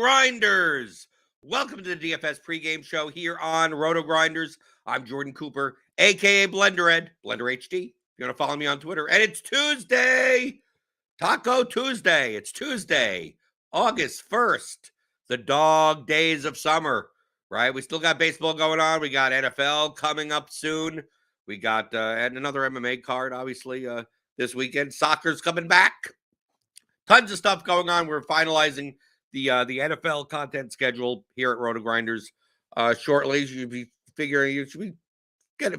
RotoGrinders. Welcome to the DFS pregame show here on RotoGrinders. I'm Jordan Cooper, aka Blender Ed, Blender HD. If you want to follow me on Twitter, and it's Tuesday, Taco Tuesday. It's Tuesday, August 1st, the dog days of summer, right? We still got baseball going on. We got NFL coming up soon. We got and another MMA card, obviously, this weekend. Soccer's coming back. Tons of stuff going on. We're finalizing the NFL content schedule here at RotoGrinders shortly. You should be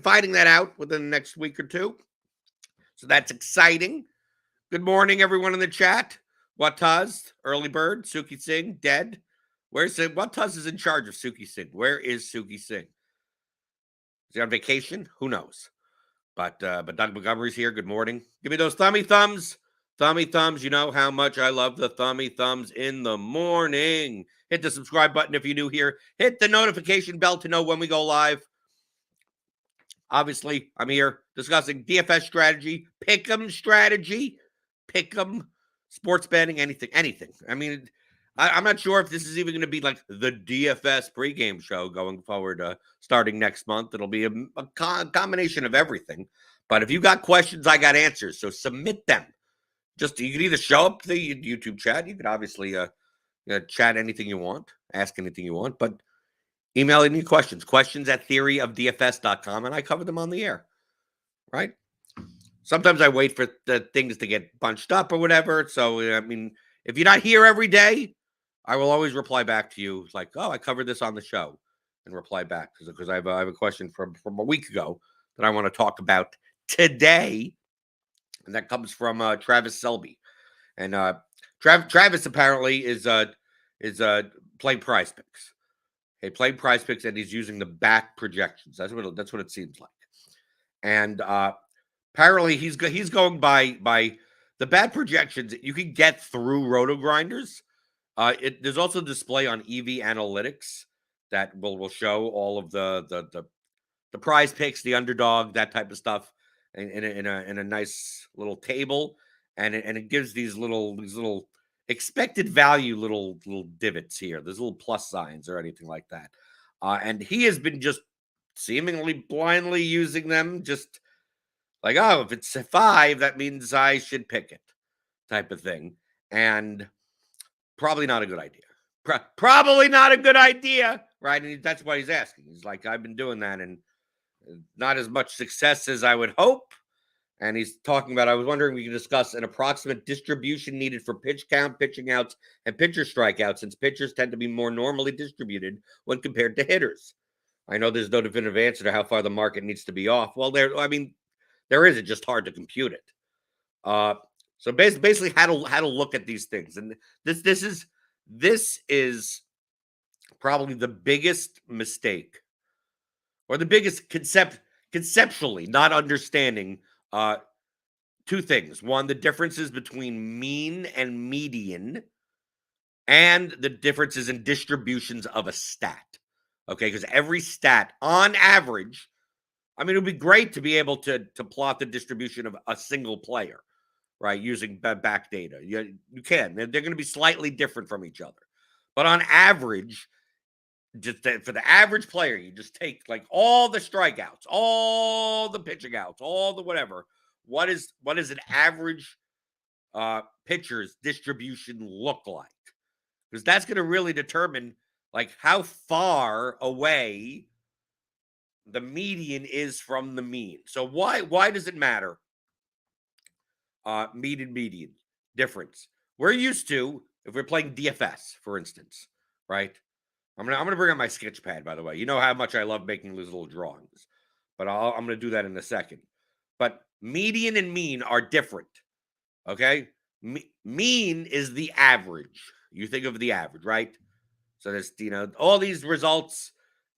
finding that out within the next week or two. So that's exciting. Good morning, everyone in the chat. Wataz, Early Bird, Suki Singh, Dead. Where's Wataz is in charge of Suki Singh? Where is Suki Singh? Is he on vacation? Who knows? But Doug Montgomery's here. Good morning. Give me those thummy thumbs. Thummy thumbs, you know how much I love the thummy thumbs in the morning. Hit the subscribe button if you're new here. Hit the notification bell to know when we go live. Obviously, I'm here discussing DFS strategy, pick'em strategy, pick'em, sports betting, anything. I mean, I'm not sure if this is even going to be like the DFS pregame show going forward, starting next month. It'll be a combination of everything. But if you got questions, I got answers. So submit them. Just you can either show up to the YouTube chat. You can obviously chat anything you want, ask anything you want, but email any questions at theoryofdfs.com, and I cover them on the air, right? Sometimes I wait for the things to get bunched up or whatever. So, I mean, if you're not here every day, I will always reply back to you like, oh, I covered this on the show, and reply back because I have a question from a week ago that I want to talk about today. And that comes from Travis Selby, and Travis apparently is playing Prize Picks. He played Prize Picks, and he's using the back projections. That's what it seems like. And apparently he's going by the bad projections you can get through RotoGrinders. There's also a display on EV Analytics that will show all of the Prize Picks, the underdog, that type of stuff. In a nice little table, and it gives these little expected value little divots here. There's little plus signs or anything like that. And he has been just seemingly blindly using them, just like, oh, if it's a 5, that means I should pick it, type of thing. And probably not a good idea. Probably not a good idea, right? And that's why he's asking. He's like, I've been doing that, and not as much success as I would hope. And he's talking about, I was wondering if we could discuss an approximate distribution needed for pitch count, pitching outs, and pitcher strikeouts, since pitchers tend to be more normally distributed when compared to hitters. I know there's no definitive answer to how far the market needs to be off. Well, there is. It's just hard to compute it. So basically how to look at these things. And this is probably the biggest mistake, or the biggest conceptually not understanding two things. One, the differences between mean and median, and the differences in distributions of a stat. Okay, because every stat, on average, I mean, it would be great to be able to plot the distribution of a single player, right, using back data. You can. They're going to be slightly different from each other. But on average, just for the average player, you just take like all the strikeouts, all the pitching outs, all the whatever. What is an average pitcher's distribution look like? Because that's going to really determine like how far away the median is from the mean. So why does it matter? Mean and median difference. We're used to, if we're playing DFS, for instance, right? I'm gonna bring up my sketch pad, by the way. You know how much I love making these little drawings, but I'm gonna do that in a second. But median and mean are different. Okay, mean is the average. You think of the average, right? So there's all these results.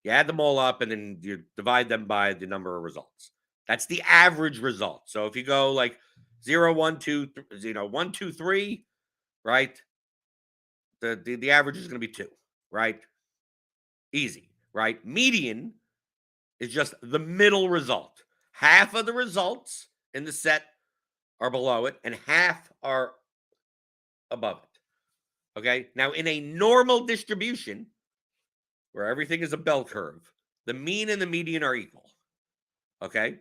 You add them all up, and then you divide them by the number of results. That's the average result. So if you go like 0, 1, 2, 1, 2, 3, right? The average is going to be 2, right? Easy, right? Median is just the middle result. Half of the results in the set are below it, and half are above it. Okay. Now, in a normal distribution, where everything is a bell curve, the mean and the median are equal. Okay.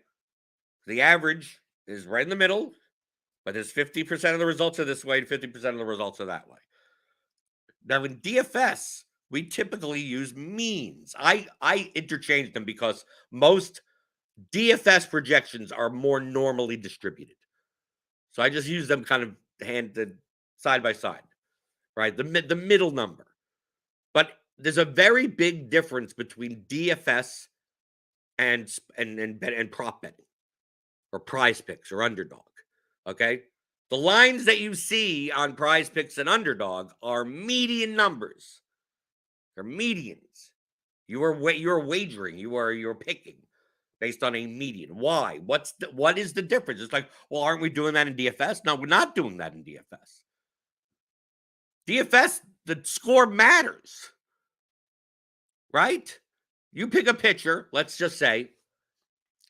The average is right in the middle, but there's 50% of the results are this way and 50% of the results are that way. Now, in DFS, we typically use means. I interchange them because most DFS projections are more normally distributed. So I just use them kind of side by side, right? The middle number. But there's a very big difference between DFS and prop betting or prize picks or underdog. Okay? The lines that you see on prize picks and underdog are median numbers. They're medians. You're wagering, you're picking based on a median. Why? What is the difference? It's like, well, aren't we doing that in DFS? No, we're not doing that in DFS. DFS, the score matters. Right? You pick a pitcher, let's say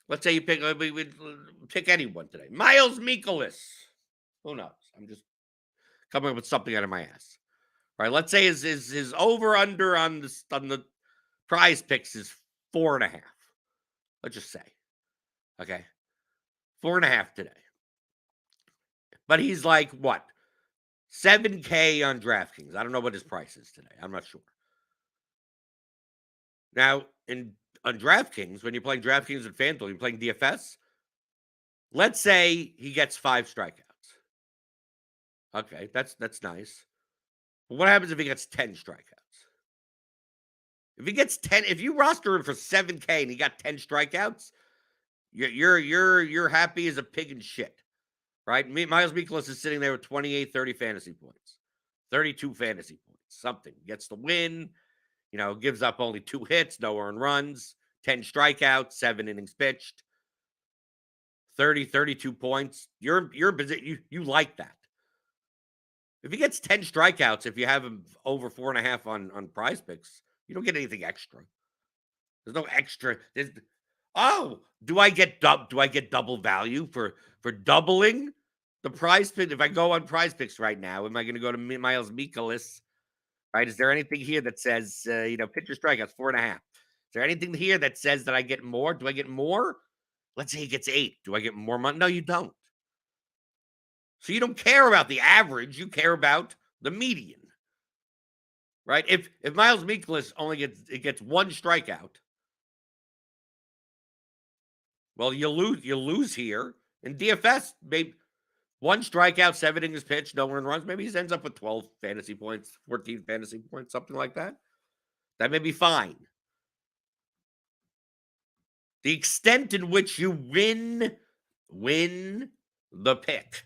you pick anyone today. Miles Mikolas. Who knows? I'm just coming up with something out of my ass. All right, let's say his over under on the prize picks is 4.5. Let's just say. Okay. 4.5 today. But he's like what? 7K on DraftKings. I don't know what his price is today. I'm not sure. Now, on DraftKings, when you're playing DraftKings and FanDuel, you're playing DFS. Let's say he gets 5 strikeouts. Okay, that's nice. But what happens if he gets 10 strikeouts? If he gets 10, if you roster him for 7K and he got 10 strikeouts, you're happy as a pig in shit, right? Miles Mikolas is sitting there with 28, 30 fantasy points, 32 fantasy points, something. Gets the win, gives up only 2 hits, no earned runs, 10 strikeouts, 7 innings pitched, 30, 32 points. You like that. If he gets 10 strikeouts, if you have him over 4.5 on prize picks, you don't get anything extra. There's no extra. Do I get double value for doubling the prize pick? If I go on prize picks right now, am I going to go to Miles Mikolas? Right? Is there anything here that says pitcher strikeouts 4.5? Is there anything here that says that I get more? Do I get more? Let's say he gets 8. Do I get more money? No, you don't. So you don't care about the average. You care about the median. Right? If Miles Mikolas only gets 1 strikeout, well, you lose here. In DFS, maybe 1 strikeout, 7 innings pitched, no earned runs. Maybe he ends up with 12 fantasy points, 14 fantasy points, something like that. That may be fine. The extent in which you win the pick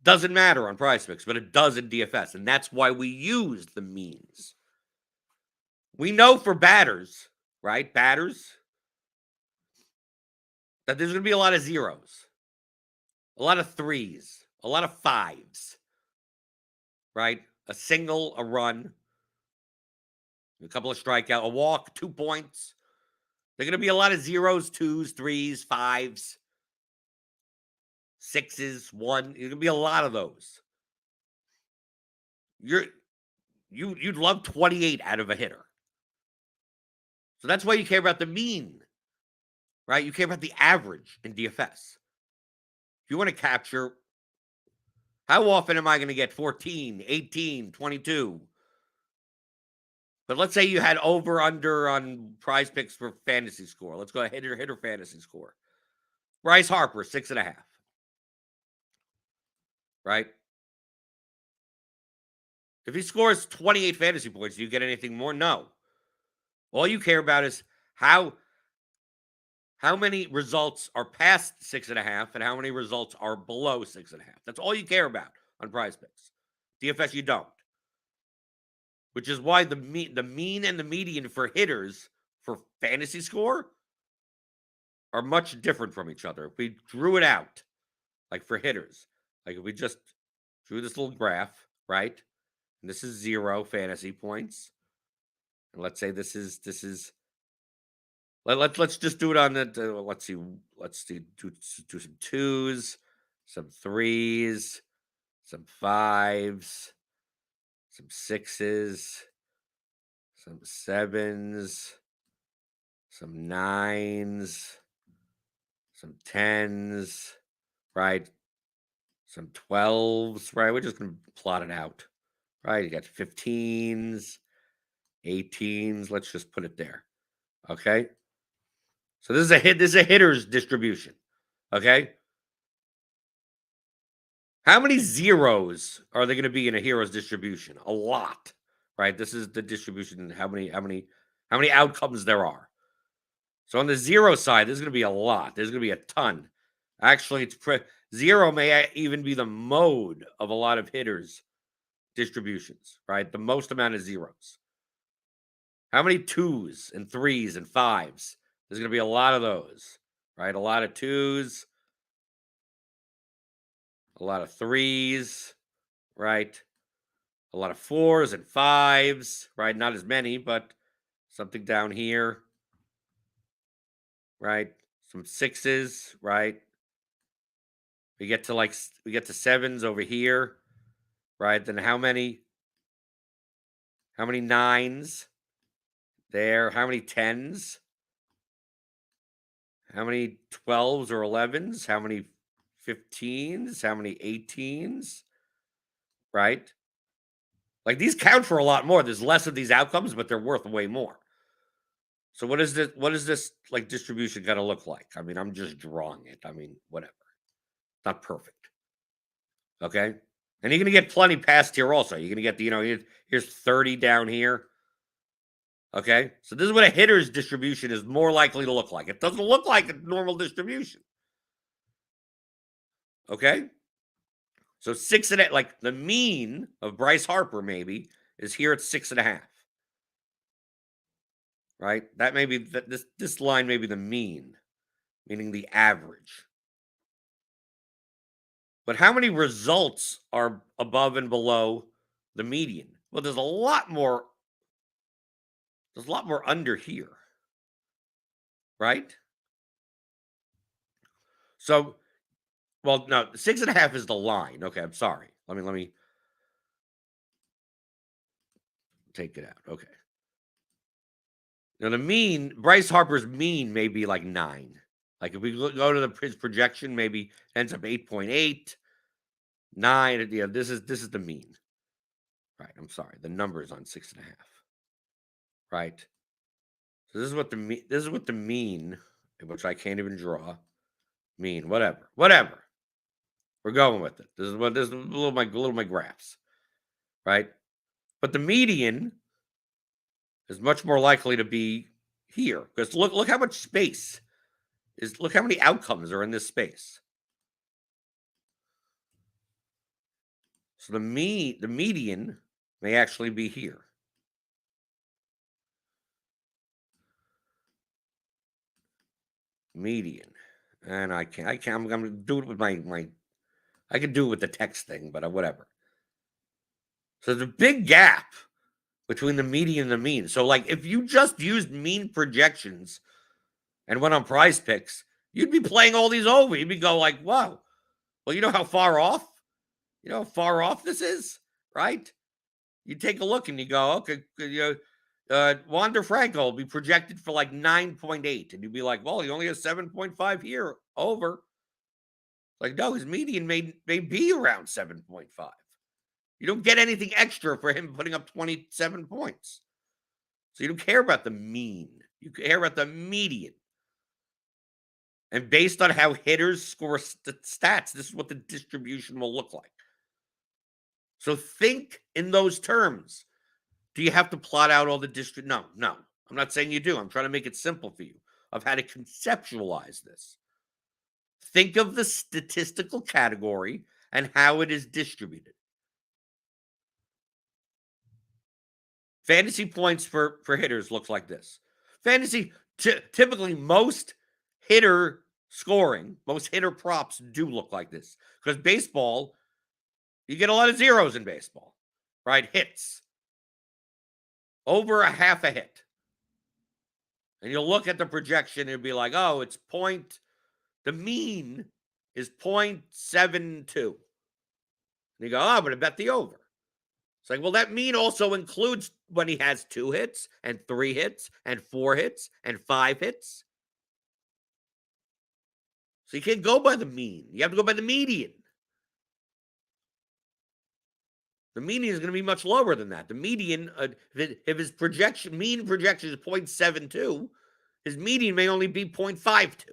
doesn't matter on prize picks, but it does in DFS. And that's why we use the means. We know for batters, right? Batters, that there's going to be a lot of zeros, a lot of 3s, a lot of 5s, right? A single, a run, a couple of strikeouts, a walk, 2 points. There are going to be a lot of 0s, 2s, 3s, 5s, 6s, 1. There's going to be a lot of those. You'd love 28 out of a hitter. So that's why you care about the mean, right? You care about the average in DFS. If you want to capture, how often am I going to get 14, 18, 22? But let's say you had over under on prize picks for fantasy score. Let's go hitter fantasy score. Bryce Harper, 6.5. Right? If he scores 28 fantasy points, do you get anything more? No. All you care about is how many results are past 6.5 and how many results are below 6.5. That's all you care about on prize picks. DFS, you don't. Which is why the mean and the median for hitters for fantasy score are much different from each other. If we drew it out, like for hitters, like if we just drew this little graph, right? And this is 0 fantasy points. And let's say this is let's just do it on the let's see, do some 2s, some 3s, some 5s, some 6s, some 7s, some 9s, some 10s, right? Some 12s, right? We're just going to plot it out, right? You got 15s, 18s. Let's just put it there, okay? So this is a hit. This is a hitter's distribution, okay? How many zeros are there going to be in a hero's distribution? A lot, right? This is the distribution. How many outcomes there are. So on the zero side, there's going to be a lot. There's going to be a ton. Actually, it's zero may even be the mode of a lot of hitters' distributions, right? The most amount of zeros. How many 2s and 3s and 5s? There's going to be a lot of those, right? A lot of 2s, a lot of 3s, right? A lot of 4s and 5s, right? Not as many, but something down here, right? Some 6s, right? We get to 7s over here, right? Then how many 9s there? How many 10s? How many 12s or 11s? How many 15s? How many 18s? Right? Like these count for a lot more. There's less of these outcomes, but they're worth way more. So what is this like distribution got to look like? I mean, I'm just drawing it. I mean, whatever. Not perfect. Okay? And you're going to get plenty past here also. You're going to get the, here's 30 down here. Okay? So this is what a hitter's distribution is more likely to look like. It doesn't look like a normal distribution. Okay? So 6.5, like the mean of Bryce Harper maybe is here at 6.5. Right? That may be this line may be the mean, meaning the average. But how many results are above and below the median? Well, there's a lot more under here. Right? So, well, no, 6.5 is the line. Okay, I'm sorry. Let me take it out. Okay. Now the mean, Bryce Harper's mean may be like 9. Like if we go to his projection, maybe ends up 8.8, 9. Yeah, this is the mean. Right. I'm sorry. The number is on 6.5. Right. So this is what the mean, which I can't even draw, mean. Whatever. We're going with it. This is little my graphs. Right. But the median is much more likely to be here because look how much space look how many outcomes are in this space. So the median may actually be here. Median. And I'm going to do it with my I can do it with the text thing, but whatever. So there's a big gap between the median and the mean. So like if you just used mean projections and went on Prize Picks, you'd be playing all these over. You'd be going like, whoa. Well, you know how far off? You know how far off this is, right? You take a look and you go, okay, Wander Franco will be projected for like 9.8. And you'd be like, well, he only has 7.5 here over. Like, no, his median may be around 7.5. You don't get anything extra for him putting up 27 points. So you don't care about the mean. You care about the median. And based on how hitters score stats, this is what the distribution will look like. So think in those terms. Do you have to plot out all the No. I'm not saying you do. I'm trying to make it simple for you of how to conceptualize this. Think of the statistical category and how it is distributed. Fantasy points for hitters looks like this. Fantasy, typically most hitter scoring, most hitter props do look like this. Because baseball, you get a lot of zeros in baseball, right? Hits. Over a half a hit. And you'll look at the projection and be like, oh, it's the mean is 0.72. And you go, oh, but I bet the over. It's like, well, that mean also includes when he has 2 hits and 3 hits and 4 hits and 5 hits. So you can't go by the mean. You have to go by the median. The median is going to be much lower than that. The median, if his mean projection is 0.72, his median may only be 0.52.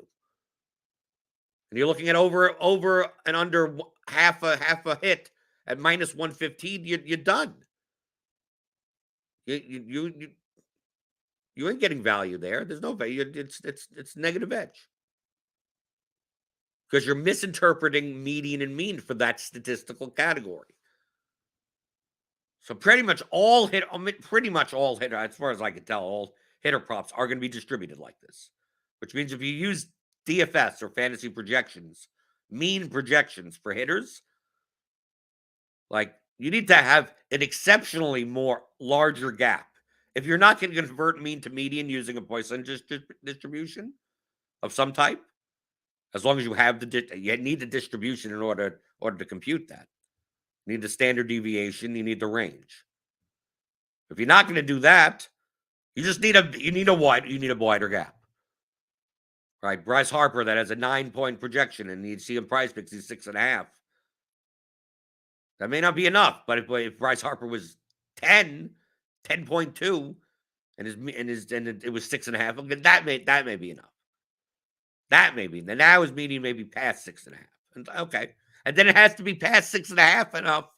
And you're looking at over and under half a hit at minus 115, you're done. You ain't getting value there. There's no value. It's negative edge. Because you're misinterpreting median and mean for that statistical category. So pretty much all hitter, as far as I can tell, all hitter props are going to be distributed like this. Which means if you use DFS or fantasy projections, mean projections for hitters, like you need to have an exceptionally more larger gap. If you're not going to convert mean to median using a Poisson distribution of some type, as long as you have you need the distribution in order to compute that. You need the standard deviation. You need the range. If you're not going to do that, you just need a wider gap. Right, Bryce Harper that has a 9-point projection, and you see him price picks he's 6.5. That may not be enough, but if Bryce Harper was 10.2, and it was 6.5, that may be enough. That may be. Then now his median may be past 6.5. And okay, and then it has to be past 6.5 enough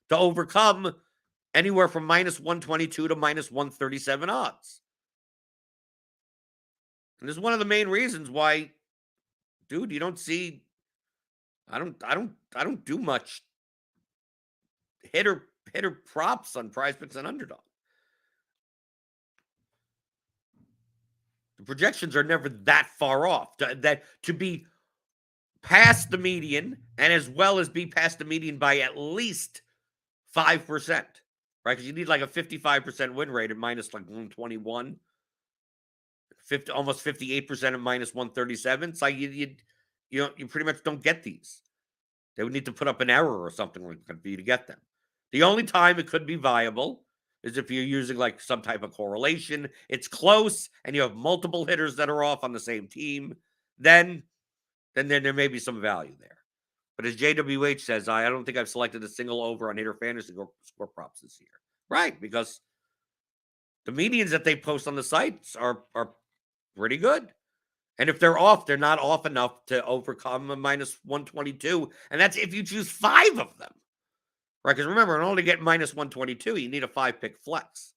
to overcome anywhere from minus 122 to minus 137 odds. And this is one of the main reasons why, dude, you don't see. I don't do much hitter props on Prize Picks and Underdog. The projections are never that far off. To be past the median, and as well as be past the median by at least 5%, right? Because you need like a 55% win rate at minus like 121. Almost 58% at minus 137. It's like you pretty much don't get these. They would need to put up an error or something like that for you to get them. The only time it could be viable is if you're using like some type of correlation. It's close, and you have multiple hitters that are off on the same team. Then there may be some value there. But as JWH says, I don't think I've selected a single over on hitter fantasy score props this year. Right, because the medians that they post on the sites are pretty good. And if they're off, they're not off enough to overcome a minus 122. And that's if you choose 5 of them. Right? Because remember, in order to get minus 122, you need a 5-pick flex.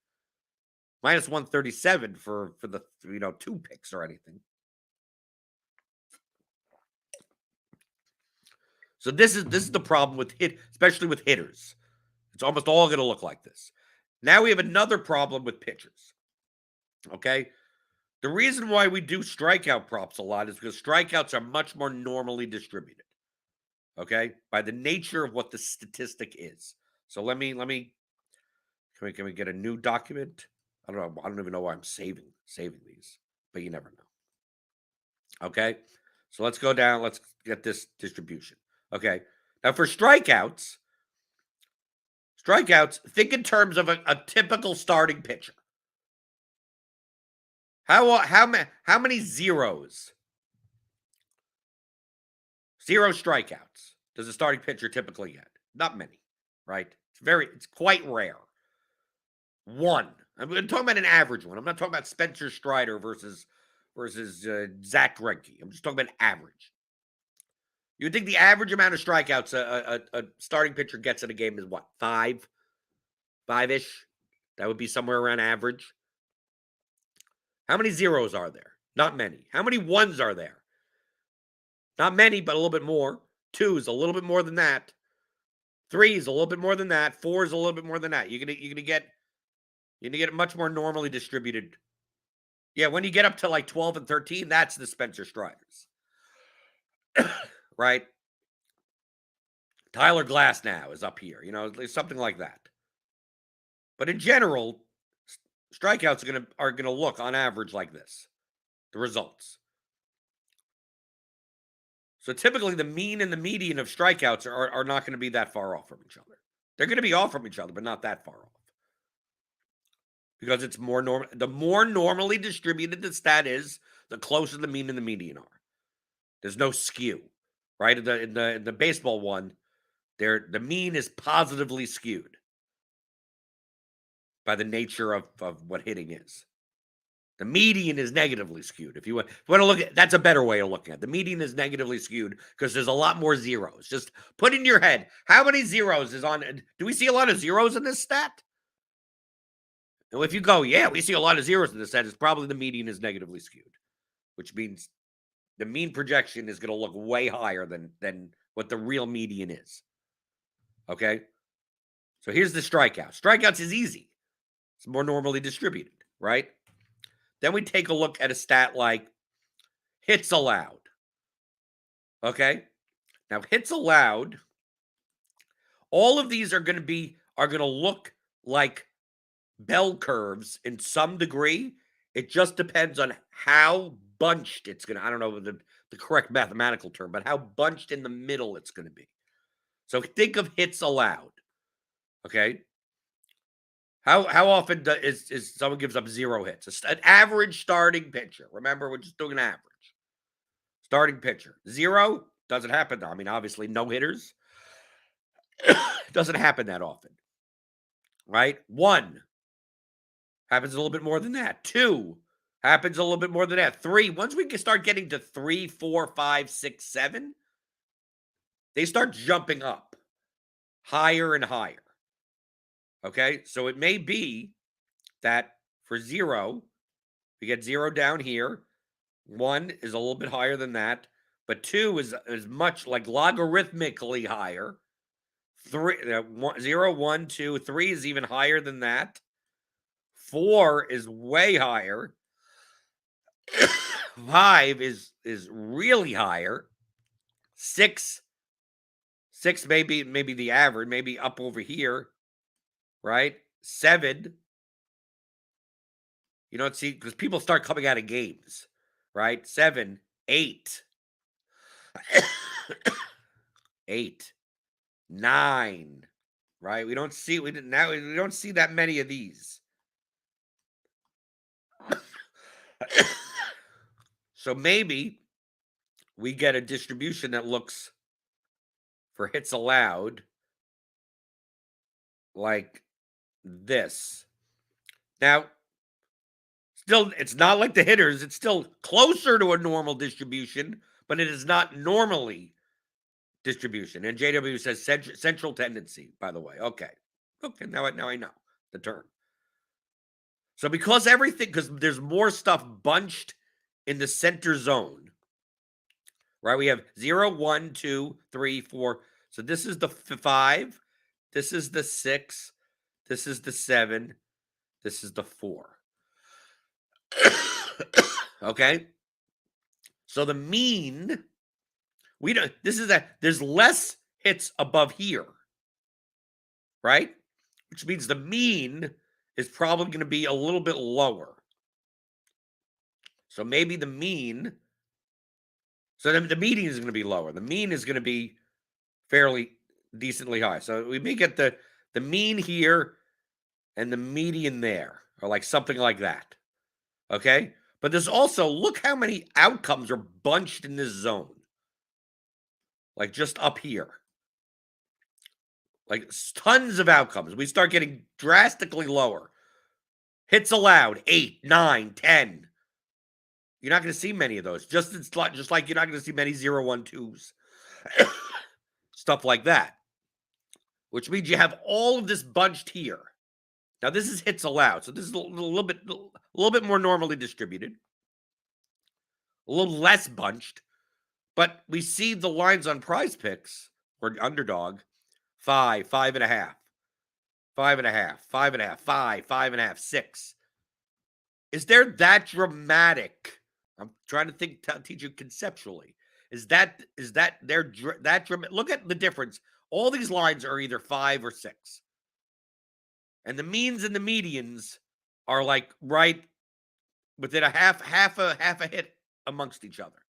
Minus 137 for the 2 picks or anything. So this is the problem with especially with hitters. It's almost all going to look like this. Now we have another problem with pitchers. Okay? The reason why we do strikeout props a lot is because strikeouts are much more normally distributed. Okay? By the nature of what the statistic is. So can we get a new document? I don't even know why I'm saving these, but you never know. Okay? So let's go down, let's get this distribution. Okay? Now for strikeouts, think in terms of a typical starting pitcher. How many zeros? 0 strikeouts does a starting pitcher typically get? Not many, right? It's quite rare. 1. I'm talking about an average one. I'm not talking about Spencer Strider versus Zach Greinke. I'm just talking about average. You would think the average amount of strikeouts a starting pitcher gets in a game is what? 5? 5-ish? That would be somewhere around average. How many zeros are there? Not many. How many 1s are there? Not many, but a little bit more. 2 is a little bit more than that. 3 is a little bit more than that. 4 is a little bit more than that. You're gonna get it much more normally distributed. Yeah, when you get up to like 12 and 13, that's the Spencer Striders. Right? Tyler Glass now is up here. Something like that. But in general, strikeouts are gonna look on average like this. The results. So typically the mean and the median of strikeouts are not going to be that far off from each other. They're going to be off from each other, but not that far off. Because it's more normal. The more normally distributed the stat is, the closer the mean and the median are. There's no skew, right? In the baseball one, the mean is positively skewed by the nature of what hitting is. The median is negatively skewed. If you want to look at, that's a better way of looking at it. The median is negatively skewed because there's a lot more zeros. Just put in your head, how many zeros is on? Do we see a lot of zeros in this stat? And if you go, yeah, we see a lot of zeros in this stat, it's probably the median is negatively skewed, which means the mean projection is going to look way higher than what the real median is. Okay? So here's the strikeouts. Strikeouts is easy. It's more normally distributed, right? Then we take a look at a stat like hits allowed. Okay? Now, hits allowed, all of these are going to look like bell curves in some degree. It just depends on how bunched it's going to, I don't know the correct mathematical term, but how bunched in the middle it's going to be. So think of hits allowed. Okay? How often is someone gives up 0 hits? An average starting pitcher. Remember, we're just doing an average. Starting pitcher. 0 doesn't happen. I mean, obviously, no hitters. Doesn't happen that often. Right? 1 happens a little bit more than that. 2 happens a little bit more than that. 3, once we can start getting to 3, 4, 5, 6, 7, they start jumping up higher and higher. Okay? So it may be that for 0, we get 0 down here. 1 is a little bit higher than that, but 2 is much like logarithmically higher. 3, 0, 1, 2, 3 is even higher than that. 4 is way higher. 5 is really higher. 6 maybe the average, maybe up over here, right? 7, you don't see, because people start coming out of games, right? 7, 8, 8, 9, right? We don't see that many of these. So maybe we get a distribution that looks, for hits allowed, like this. Now, still, it's not like the hitters. It's still closer to a normal distribution, but it is not normally distribution. And JW says central tendency, by the way. Okay, now I know the term. So because there's more stuff bunched in the center zone, right? We have 0, 1, 2, 3, 4. So this is the 5. This is the 6. This is the 7. This is the 4. Okay? So the mean, there's less hits above here, right? Which means the mean is probably going to be a little bit lower. So maybe the mean, so the median is going to be lower. The mean is going to be fairly decently high. So we may get the mean here and the median there, or like something like that. Okay? But there's also, look how many outcomes are bunched in this zone. Like just up here. Like tons of outcomes. We start getting drastically lower. Hits allowed, 8, 9, 10. You're not going to see many of those. Just like you're not going to see many 0, 1, 2s. Stuff like that. Which means you have all of this bunched here. Now this is hits allowed. So this is a little bit more normally distributed. A little less bunched. But we see the lines on Prize Picks or Underdog. 5, 5.5. 5.5, 5.5, 5, 5.5, 6. Is there that dramatic? I'm trying to teach you conceptually. Is that that dramatic? Look at the difference. All these lines are either 5 or 6. And the means and the medians are like right within a half a hit amongst each other.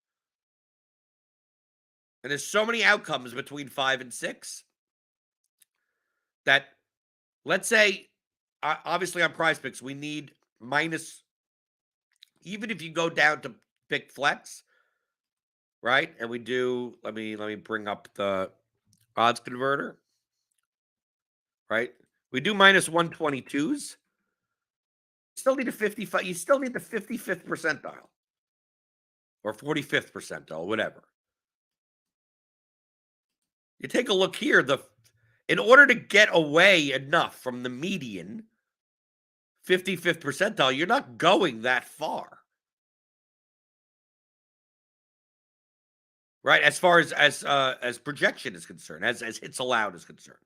And there's so many outcomes between 5 and 6 that, let's say, obviously on Prize Picks, we need minus, even if you go down to pick flex, right? And we do, let me bring up the odds converter, right? We do minus 122s. Still need a 55. You still need the 55th percentile or 45th percentile, whatever. You take a look here. In order to get away enough from the median 55th percentile, you're not going that far, right? As far as projection is concerned, as hits allowed is concerned.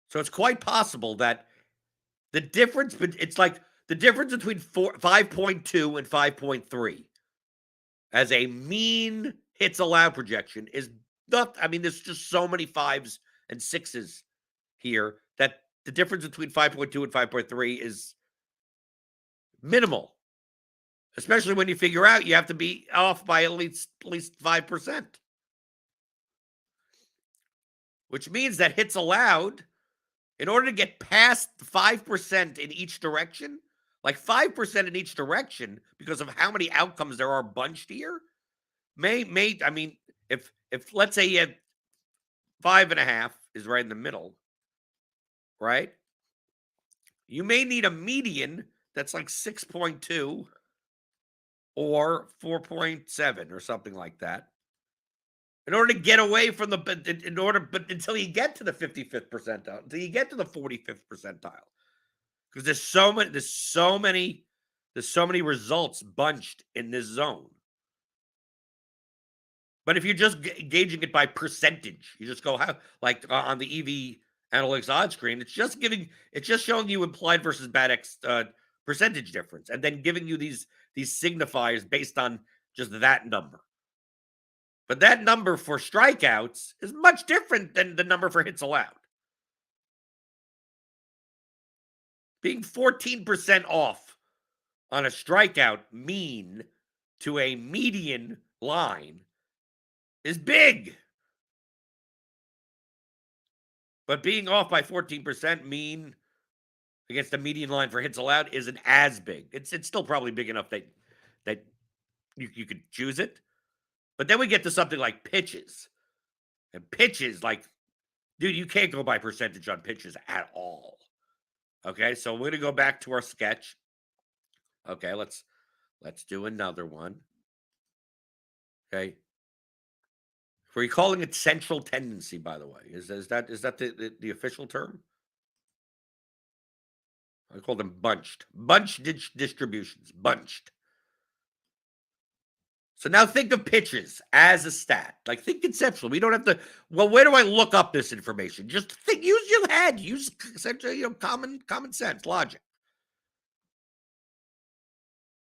So it's quite possible that the difference, it's like the difference between 5.2 and 5.3 as a mean hits allowed projection is not, I mean, there's just so many 5s and 6s here that the difference between 5.2 and 5.3 is minimal, especially when you figure out you have to be off by at least 5%, which means that hits allowed, in order to get past 5% in each direction, like 5% in each direction, because of how many outcomes there are bunched here, I mean, if let's say you had 5.5 is right in the middle, right? You may need a median that's like 6.2 or 4.7 or something like that in order to get away from but until you get to the 55th percentile, until you get to the 45th percentile, because there's so many results bunched in this zone. But if you're just gauging it by percentage, you just go on the EV analytics odds screen, it's just showing you implied versus bad X percentage difference, and then giving you these signifiers based on just that number. But that number for strikeouts is much different than the number for hits allowed. Being 14% off on a strikeout mean to a median line is big. But being off by 14% mean against the median line for hits allowed isn't as big. It's still probably big enough that you could choose it. But then we get to something like pitches. And pitches, like, dude, you can't go by percentage on pitches at all. Okay, so we're going to go back to our sketch. Okay, let's do another one. Okay. Were you calling it central tendency, by the way? Is that the official term? I call them bunched distributions, bunched. So now think of pitches as a stat. Like, think conceptually. We don't have to. Well, where do I look up this information? Just think. Use your head. Use common sense, logic.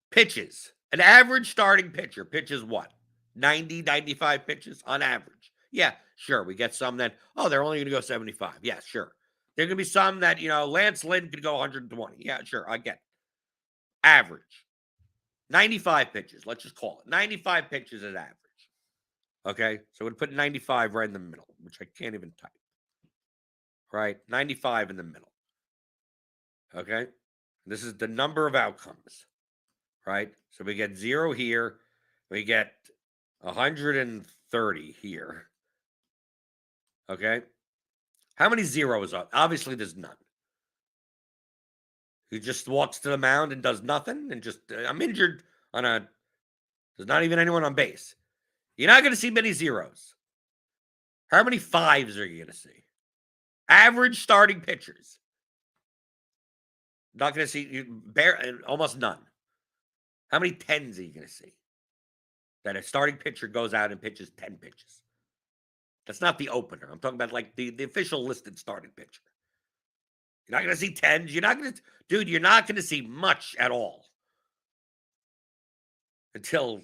Pitches. An average starting pitcher pitches what? 90, 95 pitches on average. Yeah, sure. We get some that, they're only going to go 75. Yeah, sure. There are going to be some that, Lance Lynn could go 120. Yeah, sure. I get it. Average. 95 pitches. Let's just call it. 95 pitches is average. Okay? So we'd put 95 right in the middle, which I can't even type. Right? 95 in the middle. Okay? This is the number of outcomes. Right? So we get 0 here. We get 130 here. Okay? How many zeros are? Obviously, there's none. He just walks to the mound and does nothing and just, I'm injured there's not even anyone on base. You're not going to see many zeros. How many 5s are you going to see? Average starting pitchers. Not going to see almost none. How many 10s are you going to see? That a starting pitcher goes out and pitches 10 pitches. That's not the opener. I'm talking about like the official listed starting pitcher. You're not going to see 10s. You're not going to see much at all. Until,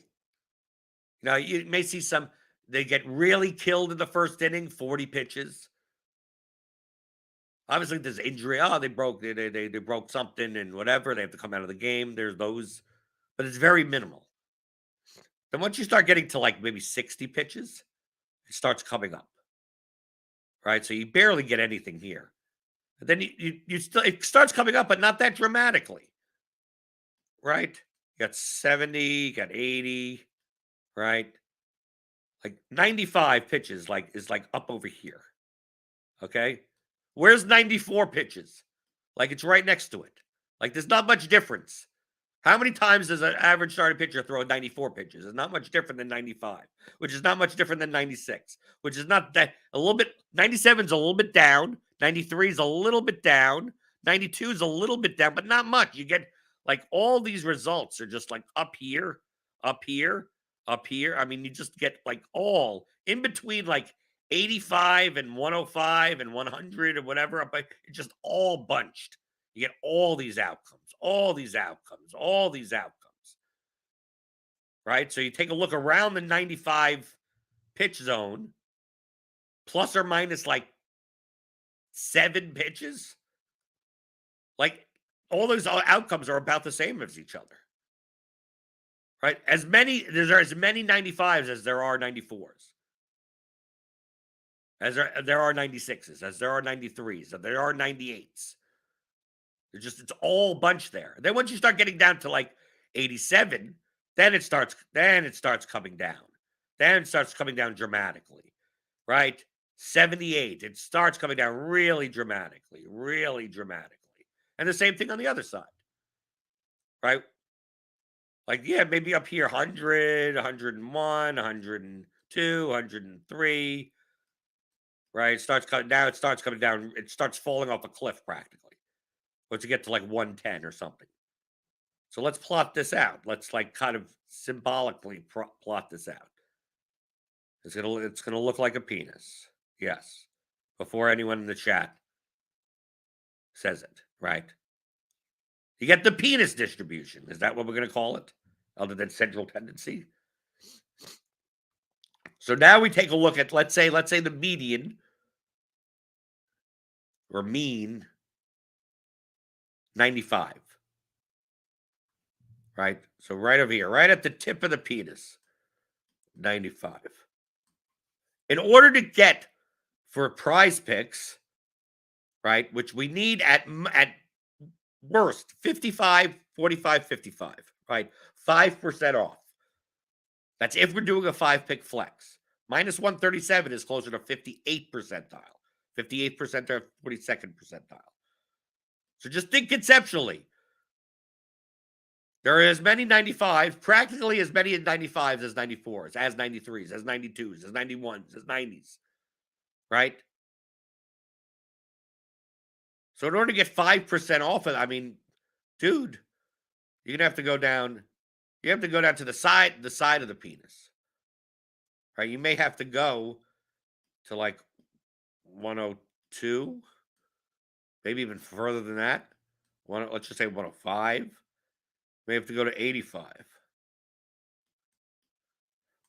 you may see some, they get really killed in the first inning, 40 pitches. Obviously, there's injury. They broke something and whatever. They have to come out of the game. There's those, but it's very minimal. Then once you start getting to like maybe 60 pitches, it starts coming up. right? So you barely get anything here. And then you still, it starts coming up, but not that dramatically, right? You got 70, you got 80, right? Like 95 pitches, like is like up over here. Okay, where's 94 pitches? Like it's right next to it. Like there's not much difference. How many times does an average starting pitcher throw 94 pitches? It's not much different than 95, which is not much different than 96, which is not that a little bit. 97 is a little bit down. 93 is a little bit down. 92 is a little bit down, but not much. You get like all these results are just like up here, up here, up here. I mean, you just get like all in between like 85 and 105 and 100 or whatever. It's just all bunched. You get all these outcomes, all these outcomes, all these outcomes, right? So you take a look around the 95 pitch zone, plus or minus like 7 pitches. Like all those outcomes are about the same as each other, right? There's as many 95s as there are 94s. As there are 96s, as there are 93s, as there are 98s. It's all bunched there. Then once you start getting down to like 87, then it starts coming down. Then it starts coming down dramatically, right? 78, it starts coming down really dramatically, really dramatically. And the same thing on the other side, right? Like, yeah, maybe up here 100, 101, 102, 103, right? It starts coming down, it starts falling off a cliff practically. Once you get to like 110 or something. So let's plot this out. Let's like kind of symbolically plot this out. It's gonna look like a penis. Yes. Before anyone in the chat says it, right? You get the penis distribution. Is that what we're gonna call it? Other than central tendency. So now we take a look at let's say the median or mean 95. Right? So right over here, right at the tip of the penis, 95. In order to get for prize picks, right, which we need at worst 55, 45, 55, right? 5% off. That's if we're doing a 5-pick flex. Minus 137 is closer to 58 percentile. 58 percentile, 42nd percentile. So just think conceptually. There are as many 95s, practically as many 95s as 94s, as 93s, as 92s, as 91s, as 90s, right? So in order to get 5% off it, I mean, dude, you're gonna have to go down. You have to go down to the side of the penis, right? You may have to go to like 102, maybe even further than that. Let's just say 105. May have to go to 85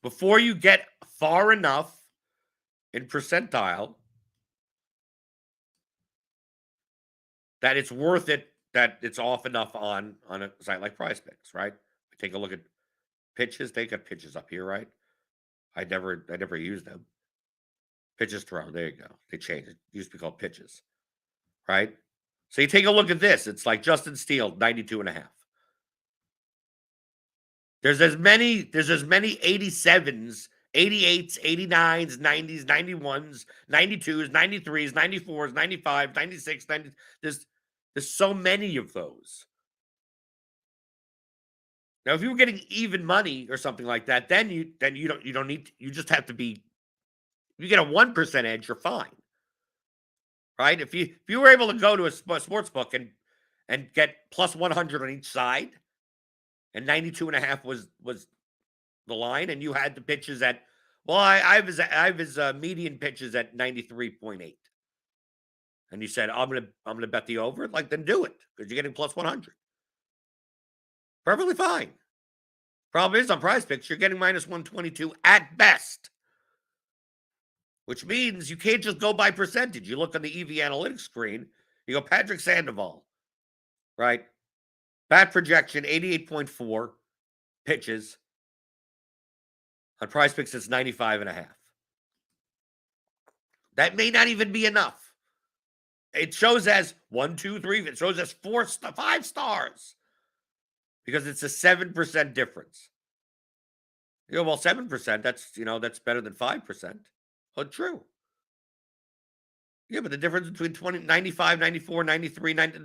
before you get far enough in percentile that it's worth it, that it's off enough on a site like Prize Picks, right? Take a look at pitches. They got pitches up here, right? I never used them. Pitches thrown. There you go. They changed it. It used to be called pitches, right? So you take a look at this. It's like Justin Steele, 92.5. There's as many 87s, 88s, 89s, 90s, 91s, 92s, 93s, 94s, 95, 96, 90. There's so many of those. Now, if you were getting even money or something like that, then you don't need to, you just have to be. If you get a 1% edge, you're fine, right? If you were able to go to a sports book and get plus 100 on each side, and 92.5 was the line, and you had the pitches at I have his median pitches at 93.8, and you said I'm gonna bet the over, like then do it because you're getting plus 100, perfectly fine. Problem is on Prize Picks you're getting minus 122 at best, which means you can't just go by percentage. You look on the EV analytics screen, you go Patrick Sandoval, right? Bat projection 88.4 pitches. On Prize Picks, it's 95.5. That may not even be enough. It shows as 1, 2, 3. It shows as 5 stars because it's a 7% difference. Well, 7%, that's better than 5%. Well, true. Yeah, but the difference between 95, 94, 93, 90,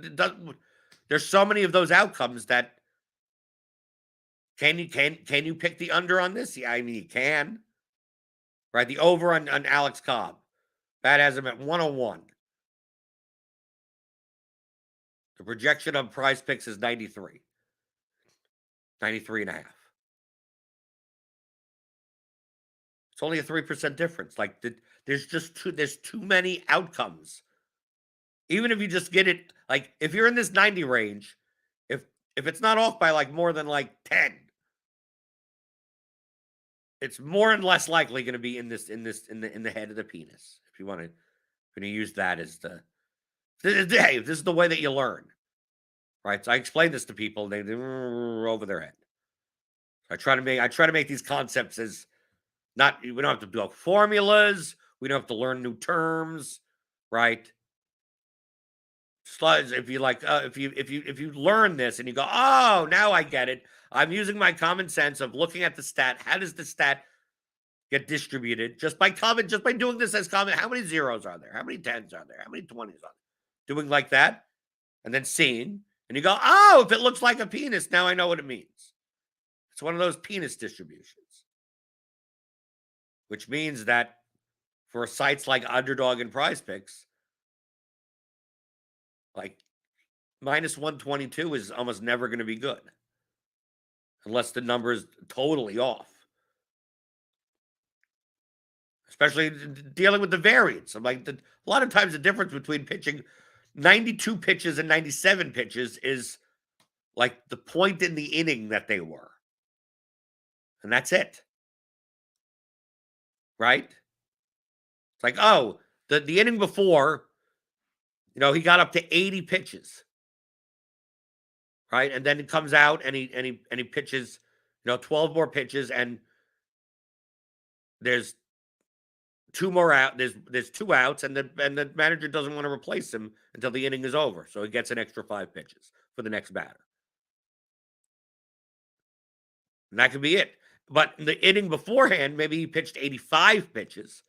there's so many of those outcomes that can you pick the under on this? Yeah, I mean, you can. Right? The over on Alex Cobb. That has him at 101. The projection on Prize Picks is 93. 93 and a half. It's only a 3% difference. Like there's too many outcomes. Even if you just get it, like if you're in this 90 range, if it's not off by like more than like 10, it's more and less likely going to be in the head of the penis. If you want to use that as hey, this is the way that you learn. Right? So I explain this to people, they're over their head. I try to make these concepts as not, we don't have to do formulas, we don't have to learn new terms, right? Slides, if you like, if you learn this and you go, oh, now I get it. I'm using my common sense of looking at the stat. How does the stat get distributed? Just by doing this as comment. How many zeros are there? How many 10s are there? How many 20s are there? Doing like that, and then seeing, and you go, oh, if it looks like a penis, now I know what it means. It's one of those penis distributions, which means that for sites like Underdog and Prize Picks, like minus 122 is almost never going to be good unless the number is totally off. Especially dealing with the variance. I'm like, a lot of times the difference between pitching 92 pitches and 97 pitches is like the point in the inning that they were. And that's it. Right? It's like, oh, the inning before, he got up to 80 pitches. Right? And then it comes out and he pitches, 12 more pitches, and there's two more out. There's 2 outs, and the manager doesn't want to replace him until the inning is over. So he gets an extra 5 pitches for the next batter. And that could be it. But in the inning beforehand, maybe he pitched 85 pitches.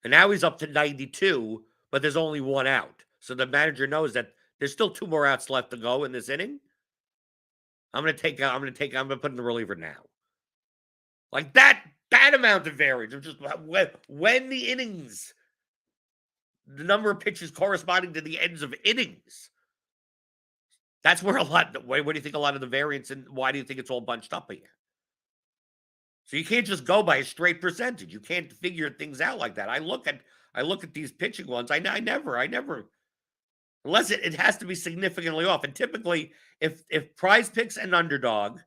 And now he's up to 92, but there's only 1 out. So the manager knows that there's still 2 more outs left to go in this inning. I'm going to put in the reliever now. Like that amount of variance of just when the innings, the number of pitches corresponding to the ends of innings. That's where where do you think a lot of the variance, and why do you think it's all bunched up here? So you can't just go by a straight percentage. You can't figure things out like that. I look at these pitching ones. I never, unless it has to be significantly off. And typically, if Prize Picks and Underdog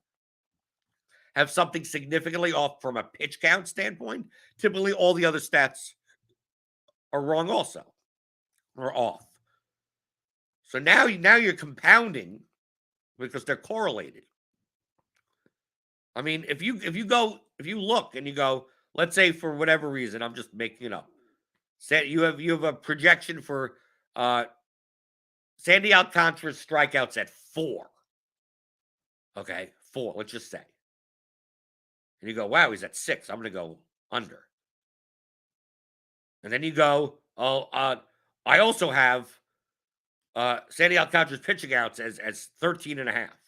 have something significantly off from a pitch count standpoint, typically all the other stats are wrong also, or off. So now you're compounding because they're correlated. I mean, if you look and you go, let's say for whatever reason, I'm just making it up. Say you have a projection for Sandy Alcantara's strikeouts at 4. Okay, 4. Let's just say. And you go, wow, he's at 6. I'm going to go under. And then you go, I also have Sandy Alcantara's pitching outs as 13 and a half.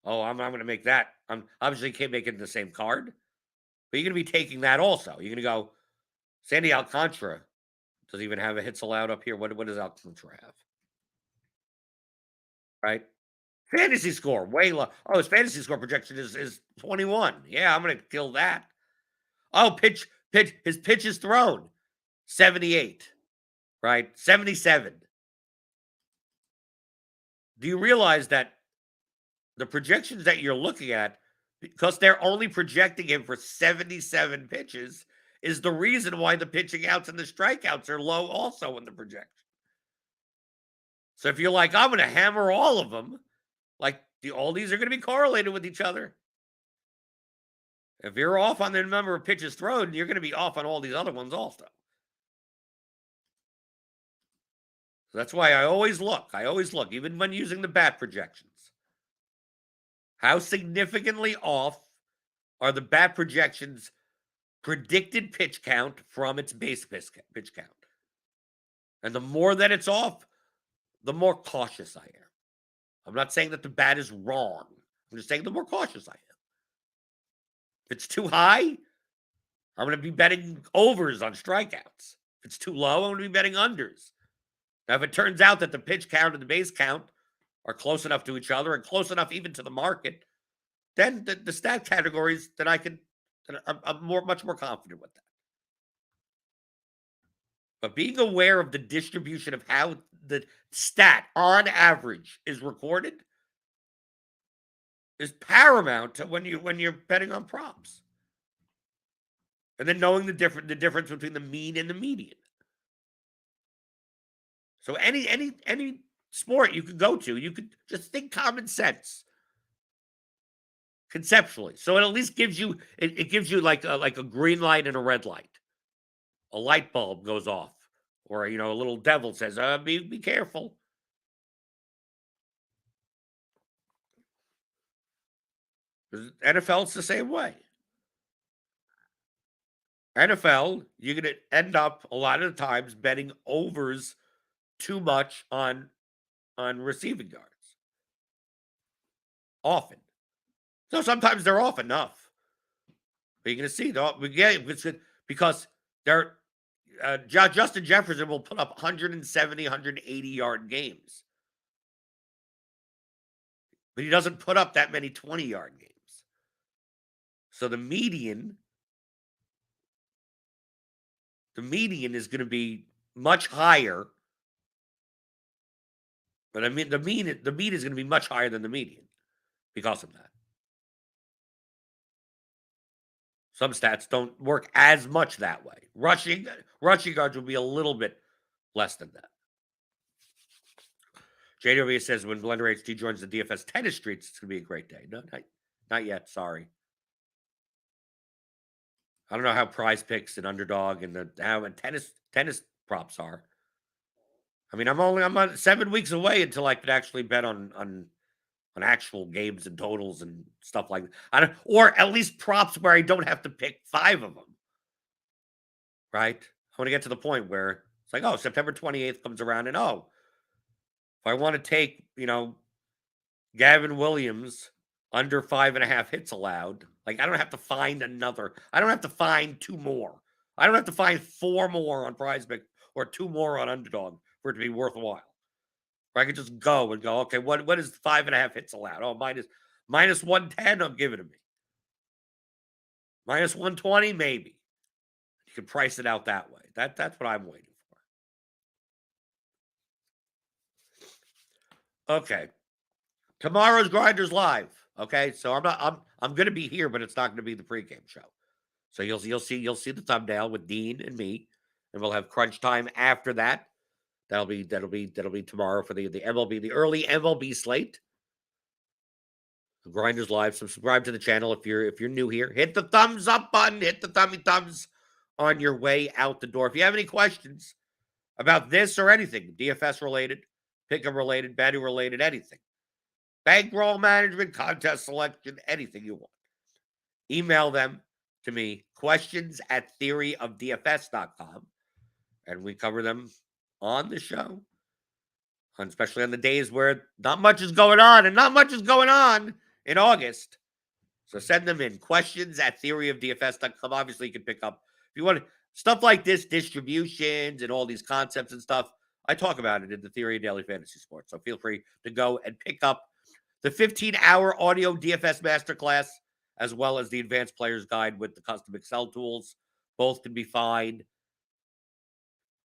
Oh, I'm going to make that. I'm obviously can't make it in the same card, but you're going to be taking that also. You're going to go, Sandy Alcantara doesn't even have a hits allowed up here. What does Alcantara have? Right? Fantasy score, way low. Oh, his fantasy score projection is 21. Yeah, I'm going to kill that. Oh, pitch. His pitch is thrown, 78. Right? 77. Do you realize that the projections that you're looking at, because they're only projecting him for 77 pitches, is the reason why the pitching outs and the strikeouts are low also in the projection. So if you're like, I'm going to hammer all of them, like all these are going to be correlated with each other. If you're off on the number of pitches thrown, you're going to be off on all these other ones also. So that's why I always look, even when using the bat projections. How significantly off are the bat projections predicted pitch count from its base pitch count? And the more that it's off, the more cautious I am. I'm not saying that the bat is wrong. I'm just saying the more cautious I am. If it's too high, I'm going to be betting overs on strikeouts. If it's too low, I'm going to be betting unders. Now, if it turns out that the pitch count and the base count are close enough to each other and close enough even to the market, then the stat categories that I'm much more confident with that. But being aware of the distribution of how the stat on average is recorded is paramount to when you're betting on props. And then knowing the difference between the mean and the median. So any sport you could go to, you could just think common sense. Conceptually. So it at least gives you it gives you like a green light and a red light. A light bulb goes off. Or a little devil says, be careful. NFL's the same way. NFL, you're going to end up a lot of the times betting overs too much on receiving yards. Often. So sometimes they're off enough. But you're going to see, because they're Justin Jefferson will put up 170, 180-yard games. But he doesn't put up that many 20-yard games. So the median is going to be much higher. But I mean, the mean is going to be much higher than the median because of that. Some stats don't work as much that way. Rushing yards will be a little bit less than that. JW says when Blender HT joins the DFS tennis streets, it's going to be a great day. No, not yet. Sorry. I don't know how Prize Picks and Underdog and how tennis props are. I mean, I'm 7 weeks away until I could actually bet on actual games and totals and stuff like that. Or at least props where I don't have to pick 5 of them. Right? I want to get to the point where it's like, September 28th comes around and if I want to take, Gavin Williams under 5.5 hits allowed, like I don't have to find I don't have to find 2 more. I don't have to find 4 more on PrizePicks or 2 more on Underdog for it to be worthwhile. Or I could just go, okay, what is 5.5 hits allowed? minus 110, I'm giving it to me. Minus 120, maybe. You can price it out that way. That's what I'm waiting for. Okay. Tomorrow's Grinders Live. Okay, so I'm going to be here, but it's not going to be the pregame show. So you'll see the thumbnail with Dean and me, and we'll have crunch time after that. That'll be tomorrow for the MLB, the early MLB slate. Grinders Live. Subscribe to the channel if you're new here. Hit the thumbs up button. Hit the thumbs on your way out the door. If you have any questions about this or anything, DFS related, pick'em related, betting related, anything, bankroll management, contest selection, anything you want, email them to me. questions@theoryofdfs.com, and we cover them on the show, especially on the days where not much is going on, and not much is going on in August. So send them in. questions@theoryofdfs.com. Obviously, you can pick up, if you want stuff like this, distributions and all these concepts and stuff, I talk about it in the Theory of Daily Fantasy Sports. So feel free to go and pick up the 15-hour audio DFS Masterclass, as well as the Advanced Player's Guide with the custom Excel tools. Both can be found.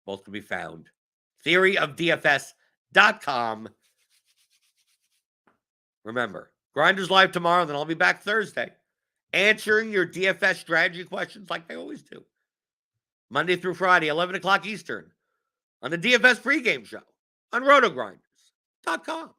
theoryofdfs.com. Remember, Grinders Live tomorrow, then I'll be back Thursday, answering your DFS strategy questions like I always do. Monday through Friday, 11 o'clock Eastern, on the DFS pregame show on RotoGrinders.com.